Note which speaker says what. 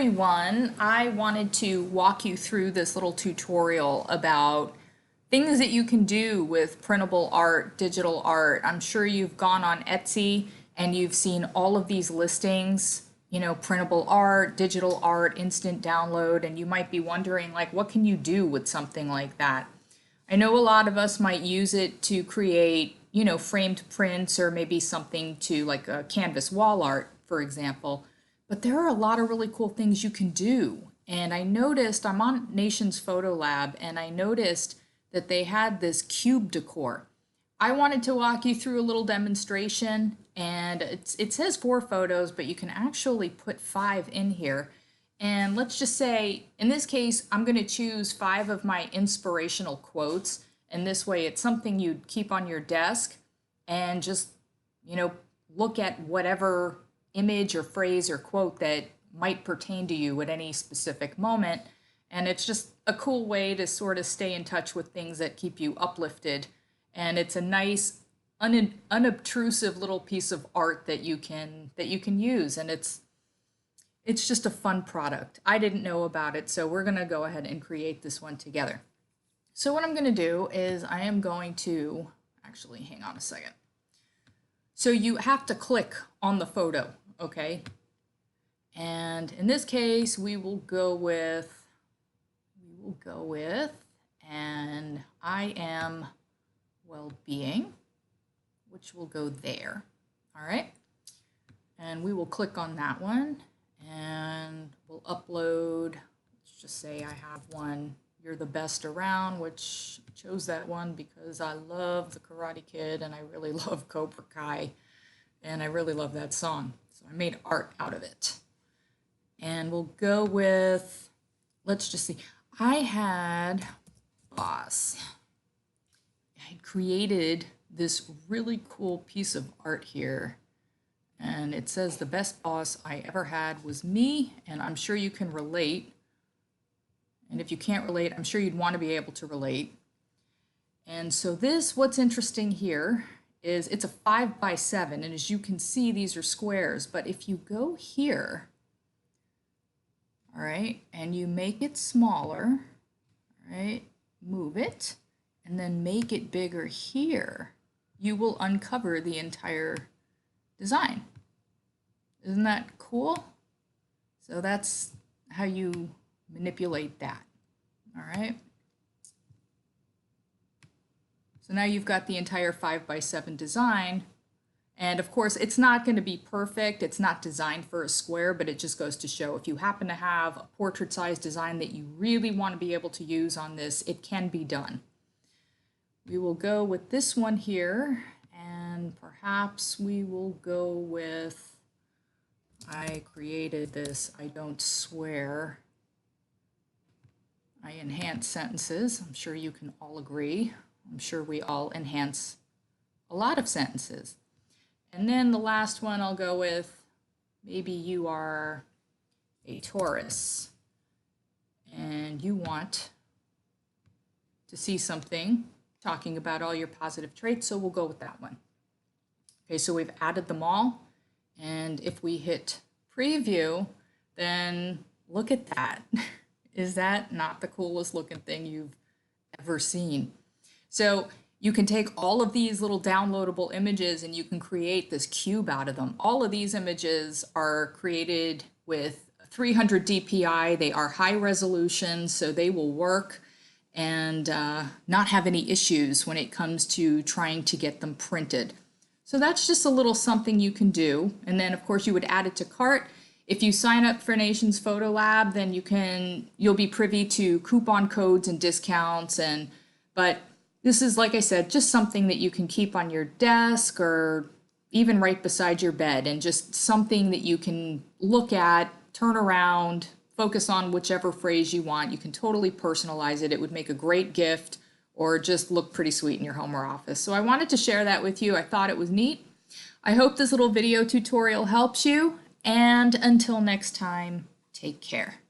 Speaker 1: Everyone, I wanted to walk you through this little tutorial about things that you can do with printable art, digital art. I'm sure you've gone on Etsy and you've seen all of these listings, printable art, digital art, instant download, and you might be wondering, like, what can you do with something like that? I know a lot of us might use it to create, framed prints or maybe something to like a canvas wall art, for example. But there are a lot of really cool things you can do. And I noticed, I'm on Nation's Photo Lab, and I noticed that they had this cube decor. I wanted to walk you through a little demonstration, and it says 4 photos, but you can actually put 5 in here. And let's just say, in this case, I'm going to choose 5 of my inspirational quotes. And this way, it's something you'd keep on your desk and just, look at whatever image or phrase or quote that might pertain to you at any specific moment. And it's just a cool way to sort of stay in touch with things that keep you uplifted. And it's a nice, unobtrusive little piece of art that you can use. And it's just a fun product. I didn't know about it, so we're gonna go ahead and create this one together. So what I'm gonna do is I am going to, actually, hang on a second. So you have to click on the photo, okay? And in this case, we will go with, and I am well-being, which will go there, all right? And we will click on that one, and we'll upload, let's just say I have one, You're the Best Around, which I chose that one because I love The Karate Kid and I really love Cobra Kai, and I really love that song. So I made art out of it. And we'll go with, let's just see, I had created this really cool piece of art here. And it says the best boss I ever had was me, and I'm sure you can relate. And if you can't relate, I'm sure you'd want to be able to relate. And so this, what's interesting here is it's a 5x7, and as you can see, these are squares. But if you go here, all right, and you make it smaller, all right, move it, and then make it bigger here, you will uncover the entire design. Isn't that cool? So that's how you manipulate that. All right. So now you've got the entire 5x7 design. And of course, it's not going to be perfect. It's not designed for a square, but it just goes to show if you happen to have a portrait-sized design that you really want to be able to use on this, it can be done. We will go with this one here, and perhaps we will go with, I created this, I don't swear. I enhance sentences. I'm sure you can all agree. I'm sure we all enhance a lot of sentences. And then the last one I'll go with, maybe you are a Taurus and you want to see something talking about all your positive traits, so we'll go with that one. Okay, so we've added them all, and if we hit preview, then look at that. Is that not the coolest looking thing you've ever seen? So you can take all of these little downloadable images and you can create this cube out of them. All of these images are created with 300 DPI. They are high resolution, so they will work and not have any issues when it comes to trying to get them printed. So that's just a little something you can do. And then of course you would add it to cart. If you sign up for Nation's Photo Lab, then you'll be privy to coupon codes and discounts, but this is, like I said, just something that you can keep on your desk or even right beside your bed, and just something that you can look at, turn around, focus on whichever phrase you want. You can totally personalize it. It would make a great gift or just look pretty sweet in your home or office. So I wanted to share that with you. I thought it was neat. I hope this little video tutorial helps you. And until next time, take care.